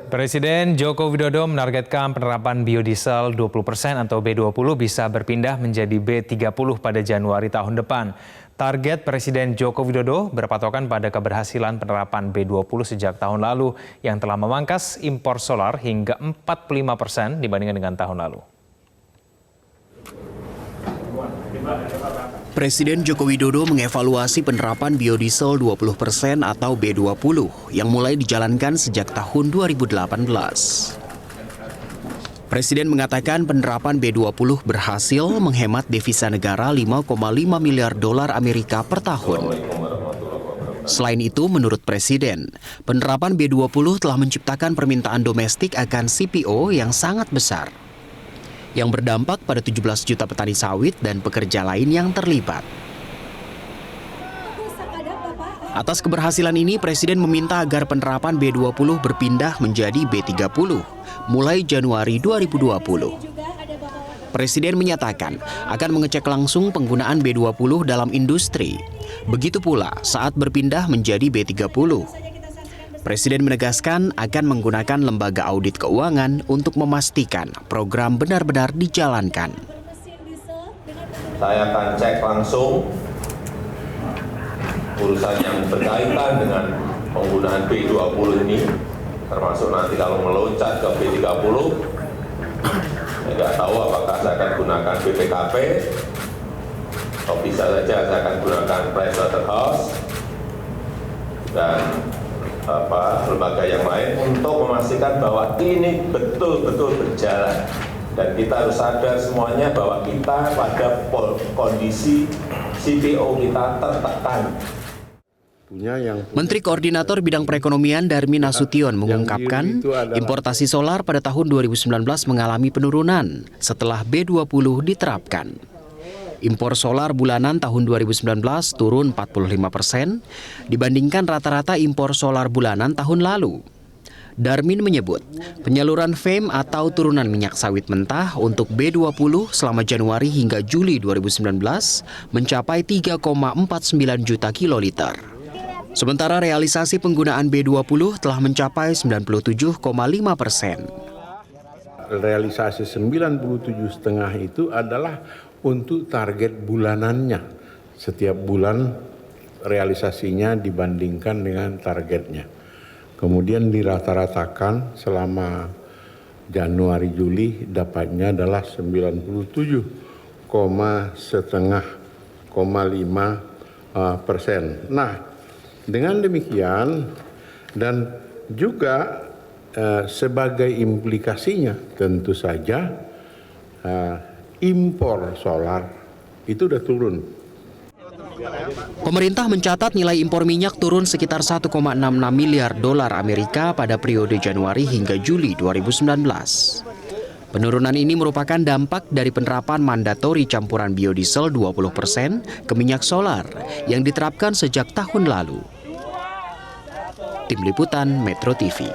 Presiden Joko Widodo menargetkan penerapan biodiesel 20% atau B20 bisa berpindah menjadi B30 pada Januari tahun depan. Target Presiden Joko Widodo berpatokan pada keberhasilan penerapan B20 sejak tahun lalu yang telah memangkas impor solar hingga 45% dibandingkan dengan tahun lalu. Presiden Joko Widodo mengevaluasi penerapan biodiesel 20% atau B20 yang mulai dijalankan sejak tahun 2018. Presiden mengatakan penerapan B20 berhasil menghemat devisa negara 5,5 miliar dolar Amerika per tahun. Selain itu, menurut Presiden, penerapan B20 telah menciptakan permintaan domestik akan CPO yang sangat besar, yang berdampak pada 17 juta petani sawit dan pekerja lain yang terlibat. Atas keberhasilan ini, Presiden meminta agar penerapan B20 berpindah menjadi B30 mulai Januari 2020. Presiden menyatakan akan mengecek langsung penggunaan B20 dalam industri. Begitu pula saat berpindah menjadi B30. Presiden menegaskan akan menggunakan lembaga audit keuangan untuk memastikan program benar-benar dijalankan. Saya akan cek langsung urusan yang berkaitan dengan penggunaan B20 ini, termasuk nanti kalau meloncat ke B30, saya nggak tahu apakah saya akan gunakan BPKP, atau bisa saja saya akan gunakan Pricewaterhouse, dan lembaga yang lain untuk memastikan bahwa ini betul-betul berjalan. Dan kita harus sadar semuanya bahwa kita pada kondisi CPO kita tertekan. Menteri Koordinator Bidang Perekonomian Darmin Nasution mengungkapkan importasi solar pada tahun 2019 mengalami penurunan setelah B20 diterapkan. Impor solar bulanan tahun 2019 turun 45% dibandingkan rata-rata impor solar bulanan tahun lalu. Darmin menyebut penyaluran FAME atau turunan minyak sawit mentah untuk B20 selama Januari hingga Juli 2019 mencapai 3,49 juta kiloliter. Sementara realisasi penggunaan B20 telah mencapai 97,5%. Realisasi 97,5 itu adalah untuk target bulanannya. Setiap bulan realisasinya dibandingkan dengan targetnya. Kemudian dirata-ratakan selama Januari Juli dapatnya adalah 97,5%. Nah, dengan demikian dan juga sebagai implikasinya tentu saja impor solar itu sudah turun. Pemerintah mencatat nilai impor minyak turun sekitar 1,66 miliar dolar Amerika pada periode Januari hingga Juli 2019. Penurunan ini merupakan dampak dari penerapan mandatori campuran biodiesel 20% ke minyak solar yang diterapkan sejak tahun lalu. Tim Liputan Metro TV.